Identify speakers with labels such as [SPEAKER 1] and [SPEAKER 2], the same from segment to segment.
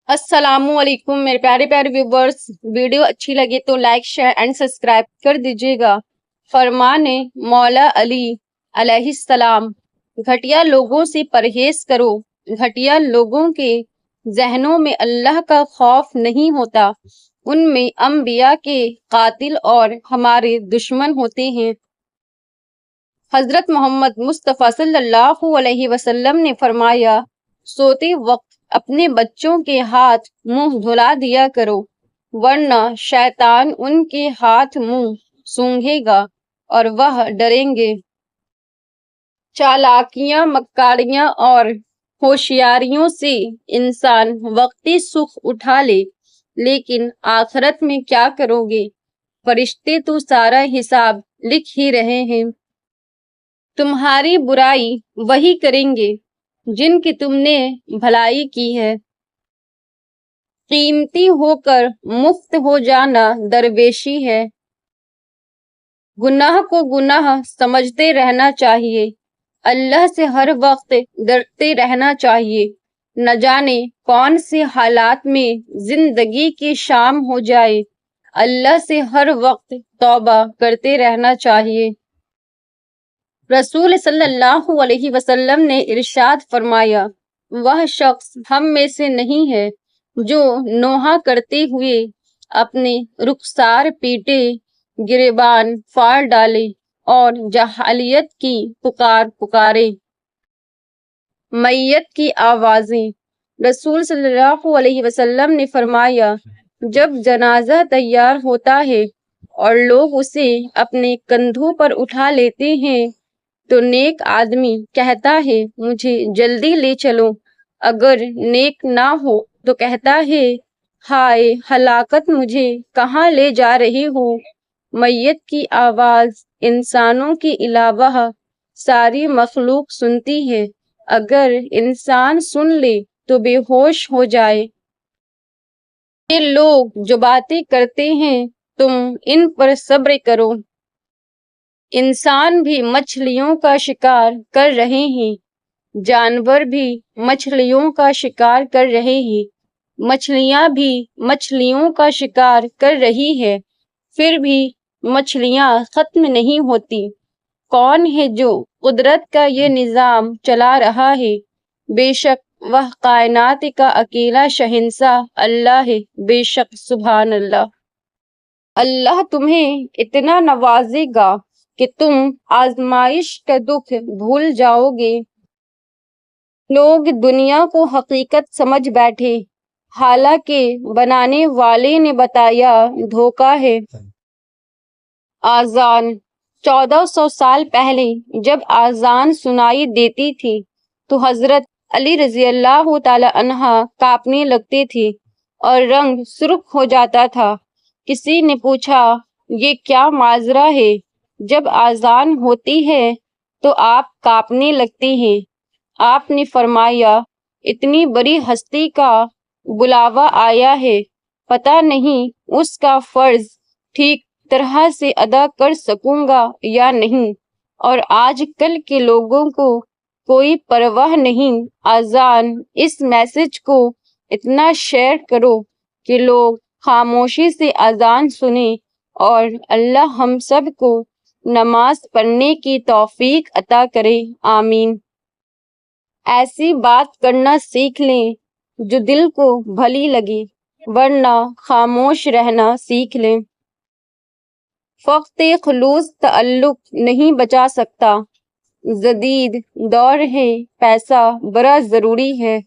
[SPEAKER 1] السلام علیکم میرے پیارے پیارے ویورز، ویڈیو اچھی لگے تو لائک شیئر اینڈ سبسکرائب کر دیجیے گا۔ فرمان مولا علی علیہ السلام، گھٹیا لوگوں سے پرہیز کرو۔ گھٹیا لوگوں کے ذہنوں میں اللہ کا خوف نہیں ہوتا، ان میں انبیاء کے قاتل اور ہمارے دشمن ہوتے ہیں۔ حضرت محمد مصطفیٰ صلی اللہ علیہ وسلم نے فرمایا، سوتے وقت اپنے بچوں کے ہاتھ منہ دھلا دیا کرو، ورنہ شیطان ان کے ہاتھ منہ سونگھے گا اور وہ ڈریں گے۔ چالاکیاں، مکاریاں اور ہوشیاریوں سے انسان وقتی سکھ اٹھا لے، لیکن آخرت میں کیا کرو گے؟ فرشتے تو سارا حساب لکھ ہی رہے ہیں۔ تمہاری برائی وہی کریں گے جن کی تم نے بھلائی کی ہے۔ قیمتی ہو کر مفت ہو جانا درویشی ہے۔ گناہ کو گناہ سمجھتے رہنا چاہیے، اللہ سے ہر وقت ڈرتے رہنا چاہیے۔ نہ جانے کون سے حالات میں زندگی کی شام ہو جائے، اللہ سے ہر وقت توبہ کرتے رہنا چاہیے۔ رسول صلی اللہ علیہ وسلم نے ارشاد فرمایا، وہ شخص ہم میں سے نہیں ہے جو نوحہ کرتے ہوئے اپنے رخسار پیٹے، گریبان پھاڑ ڈالے اور جاہلیت کی پکار پکارے۔ میت کی آوازیں۔ رسول صلی اللہ علیہ وسلم نے فرمایا، جب جنازہ تیار ہوتا ہے اور لوگ اسے اپنے کندھوں پر اٹھا لیتے ہیں تو نیک آدمی کہتا ہے، مجھے جلدی لے چلو۔ اگر نیک نہ ہو تو کہتا ہے، ہائے ہلاکت، مجھے کہاں لے جا رہی ہو؟ میت کی آواز انسانوں کے علاوہ ساری مخلوق سنتی ہے، اگر انسان سن لے تو بے ہوش ہو جائے۔ یہ لوگ جو باتیں کرتے ہیں تم ان پر صبر کرو۔ انسان بھی مچھلیوں کا شکار کر رہے ہیں، جانور بھی مچھلیوں کا شکار کر رہے ہیں، مچھلیاں بھی مچھلیوں کا شکار کر رہی ہے، پھر بھی مچھلیاں ختم نہیں ہوتی۔ کون ہے جو قدرت کا یہ نظام چلا رہا ہے؟ بے شک وہ کائنات کا اکیلا شہنشاہ اللہ ہے، بے شک سبحان اللہ۔ اللہ تمہیں اتنا نوازے گا کہ تم آزمائش کا دکھ بھول جاؤ گے۔ لوگ دنیا کو حقیقت سمجھ بیٹھے، حالانکہ بنانے والے نے بتایا دھوکہ ہے۔ آذان۔ 1400 سال پہلے جب آذان سنائی دیتی تھی تو حضرت علی رضی اللہ تعالی عنہ کانپنے لگتے تھے اور رنگ سرخ ہو جاتا تھا۔ کسی نے پوچھا، یہ کیا ماجرا ہے؟ جب آذان ہوتی ہے تو آپ کانپنے لگتے ہیں۔ آپ نے فرمایا، اتنی بڑی ہستی کا بلاوا آیا ہے، پتہ نہیں اس کا فرض ٹھیک طرح سے ادا کر سکوں گا یا نہیں، اور آج کل کے لوگوں کو کوئی پرواہ نہیں۔ آذان، اس میسج کو اتنا شیئر کرو کہ لوگ خاموشی سے آذان سنیں، اور اللہ ہم سب کو نماز پڑھنے کی توفیق عطا کرے، آمین۔ ایسی بات کرنا سیکھ لیں جو دل کو بھلی لگے، ورنہ خاموش رہنا سیکھ لیں۔ فقط خلوص تعلق نہیں بچا سکتا، جدید دور ہے، پیسہ بڑا ضروری ہے۔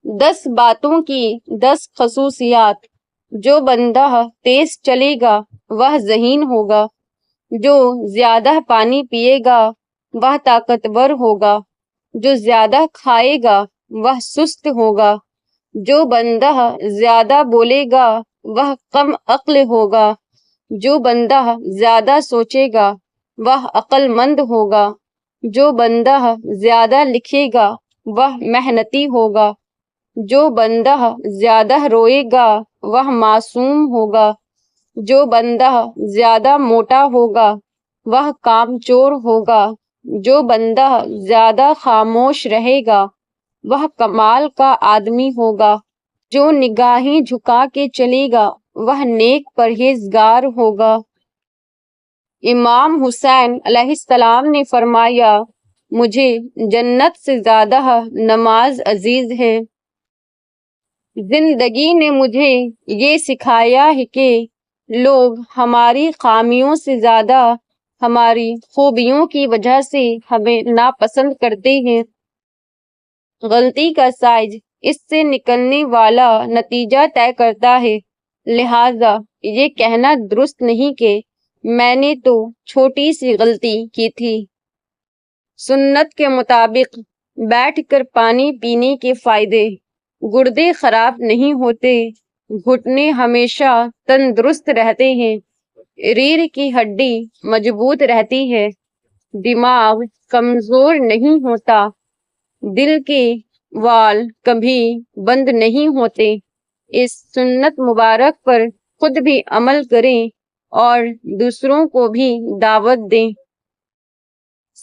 [SPEAKER 1] 10 باتوں کی 10 خصوصیات۔ جو بندہ تیز چلے گا وہ ذہین ہوگا، جو زیادہ پانی پیے گا وہ طاقتور ہوگا، جو زیادہ کھائے گا وہ سست ہوگا، جو بندہ زیادہ بولے گا وہ کم عقل ہوگا، جو بندہ زیادہ سوچے گا وہ عقل مند ہوگا، جو بندہ زیادہ لکھے گا وہ محنتی ہوگا، جو بندہ زیادہ روئے گا وہ معصوم ہوگا، جو بندہ زیادہ موٹا ہوگا وہ کامچور ہوگا، جو بندہ زیادہ خاموش رہے گا وہ کمال کا آدمی ہوگا۔ جو نگاہیں جھکا کے چلے گا وہ نیک پرہیزگار ہوگا۔ امام حسین علیہ السلام نے فرمایا، مجھے جنت سے زیادہ نماز عزیز ہے۔ زندگی نے مجھے یہ سکھایا ہے کہ لوگ ہماری خامیوں سے زیادہ ہماری خوبیوں کی وجہ سے ہمیں ناپسند کرتے ہیں۔ غلطی کا سائز اس سے نکلنے والا نتیجہ طے کرتا ہے، لہٰذا یہ کہنا درست نہیں کہ میں نے تو چھوٹی سی غلطی کی تھی۔ سنت کے مطابق بیٹھ کر پانی پینے کے فائدے: گردے خراب نہیں ہوتے، گھٹنے ہمیشہ تندرست رہتے ہیں، ریڑھ کی ہڈی مضبوط رہتی ہے، دماغ کمزور نہیں ہوتا، دل کے وال کبھی بند نہیں ہوتے۔ اس سنت مبارک پر خود بھی عمل کریں اور دوسروں کو بھی دعوت دیں۔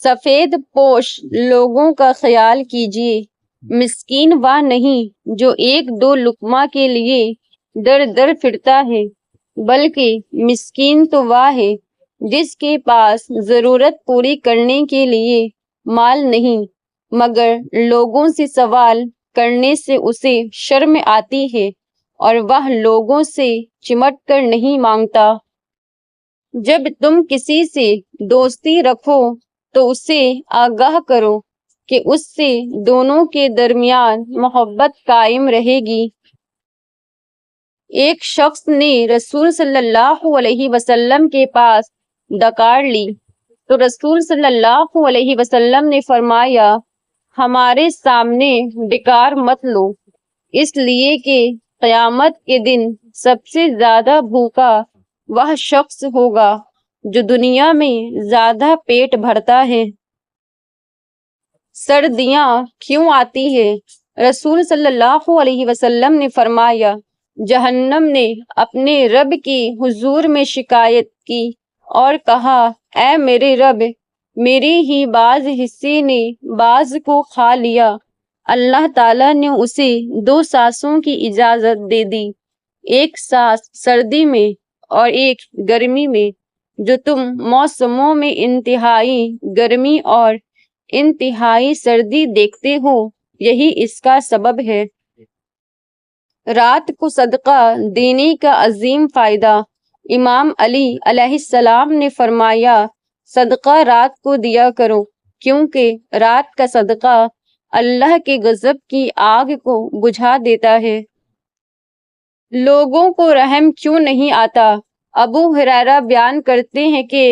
[SPEAKER 1] سفید پوش لوگوں کا خیال کیجیے، مسکین وہ نہیں جو ایک دو لقمہ کے لیے در در پھرتا ہے، بلکہ مسکین تو وہ ہے جس کے پاس ضرورت پوری کرنے کے لیے مال نہیں، مگر لوگوں سے سوال کرنے سے اسے شرم آتی ہے اور وہ لوگوں سے چمٹ کر نہیں مانگتا۔ جب تم کسی سے دوستی رکھو تو اسے آگاہ کرو کہ اس سے دونوں کے درمیان محبت قائم رہے گی۔ ایک شخص نے رسول صلی اللہ علیہ وسلم کے پاس ڈکار لی تو رسول صلی اللہ علیہ وسلم نے فرمایا، ہمارے سامنے ڈکار مت لو، اس لیے کہ قیامت کے دن سب سے زیادہ بھوکا وہ شخص ہوگا جو دنیا میں زیادہ پیٹ بھرتا ہے۔ سردیاں کیوں آتی ہے؟ رسول صلی اللہ علیہ وسلم نے فرمایا، جہنم نے اپنے رب کی حضور میں شکایت کی اور کہا، اے میرے رب، میرے ہی بعض حصے نے بعض کو کھا لیا۔ اللہ تعالیٰ نے اسے 2 سانسوں کی اجازت دے دی، ایک سانس سردی میں اور ایک گرمی میں۔ جو تم موسموں میں انتہائی گرمی اور انتہائی سردی دیکھتے ہو، یہی اس کا سبب ہے۔ رات کو صدقہ دینے کا عظیم فائدہ: امام علی علیہ السلام نے فرمایا، صدقہ رات کو دیا کرو، کیونکہ رات کا صدقہ اللہ کے غضب کی آگ کو بجھا دیتا ہے۔ لوگوں کو رحم کیوں نہیں آتا؟ ابو ہریرہ بیان کرتے ہیں کہ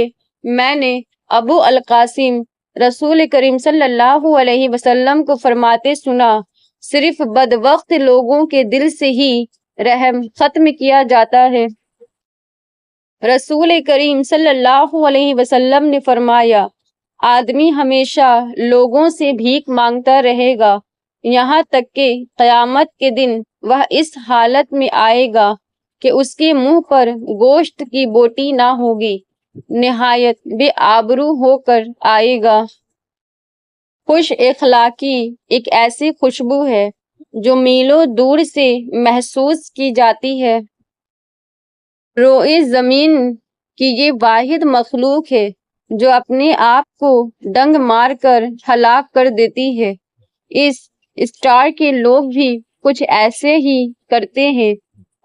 [SPEAKER 1] میں نے ابو القاسم رسول کریم صلی اللہ علیہ وسلم کو فرماتے سنا، صرف بدبخت لوگوں کے دل سے ہی رحم ختم کیا جاتا ہے۔ رسول کریم صلی اللہ علیہ وسلم نے فرمایا، آدمی ہمیشہ لوگوں سے بھیک مانگتا رہے گا یہاں تک کہ قیامت کے دن وہ اس حالت میں آئے گا کہ اس کے منہ پر گوشت کی بوٹی نہ ہوگی، نہایت بے آبرو ہو کر آئے گا۔ خوش اخلاقی ایک ایسی خوشبو ہے جو میلوں دور سے محسوس کی جاتی ہے۔ روئے زمین کی یہ واحد مخلوق ہے جو اپنے آپ کو ڈنگ مار کر ہلاک کر دیتی ہے۔ اس اسٹار کے لوگ بھی کچھ ایسے ہی کرتے ہیں۔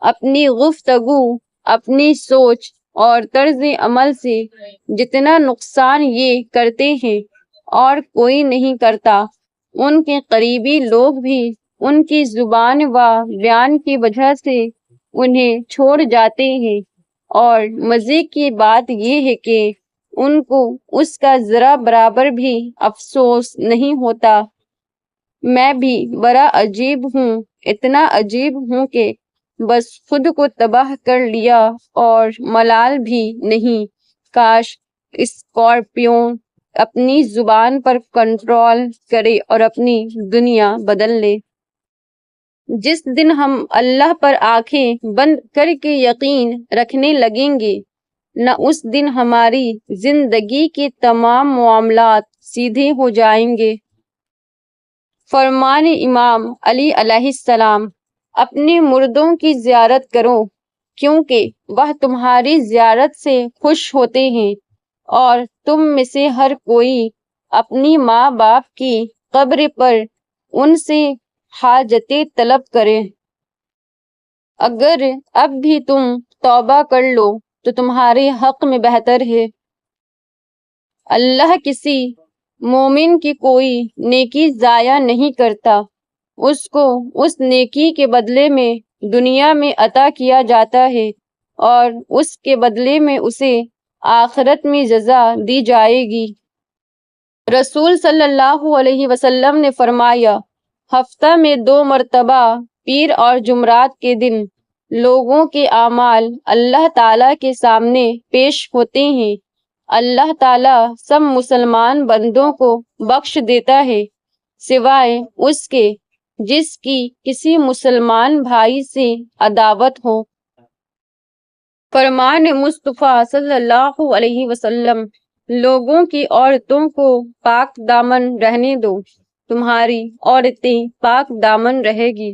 [SPEAKER 1] اپنی گفتگو، اپنی سوچ اور طرز عمل سے جتنا نقصان یہ کرتے ہیں اور کوئی نہیں کرتا، ان کے قریبی لوگ بھی ان کی زبان و بیان کی وجہ سے انہیں چھوڑ جاتے ہیں، اور مزے کی بات یہ ہے کہ ان کو اس کا ذرا برابر بھی افسوس نہیں ہوتا۔ میں بھی بڑا عجیب ہوں، اتنا عجیب ہوں کہ بس خود کو تباہ کر لیا اور ملال بھی نہیں۔ کاش اسکارپیون اپنی زبان پر کنٹرول کرے اور اپنی دنیا بدل لے۔ جس دن ہم اللہ پر آنکھیں بند کر کے یقین رکھنے لگیں گے، نہ اس دن ہماری زندگی کے تمام معاملات سیدھے ہو جائیں گے۔ فرمان امام علی علیہ السلام: اپنے مردوں کی زیارت کرو، کیونکہ وہ تمہاری زیارت سے خوش ہوتے ہیں، اور تم میں سے ہر کوئی اپنی ماں باپ کی قبر پر ان سے حاجتیں طلب کرے۔ اگر اب بھی تم توبہ کر لو تو تمہارے حق میں بہتر ہے۔ اللہ کسی مومن کی کوئی نیکی ضائع نہیں کرتا، اس کو اس نیکی کے بدلے میں دنیا میں عطا کیا جاتا ہے، اور اس کے بدلے میں اسے آخرت میں جزا دی جائے گی۔ رسول صلی اللہ علیہ وسلم نے فرمایا، ہفتہ میں 2 مرتبہ پیر اور جمعرات کے دن لوگوں کے اعمال اللہ تعالیٰ کے سامنے پیش ہوتے ہیں۔ اللہ تعالیٰ سب مسلمان بندوں کو بخش دیتا ہے، سوائے اس کے جس کی کسی مسلمان بھائی سے عداوت ہو۔ فرمان مصطفیٰ صلی اللہ علیہ وسلم، لوگوں کی عورتوں کو پاک دامن رہنے دو، تمہاری عورتیں پاک دامن رہے گی۔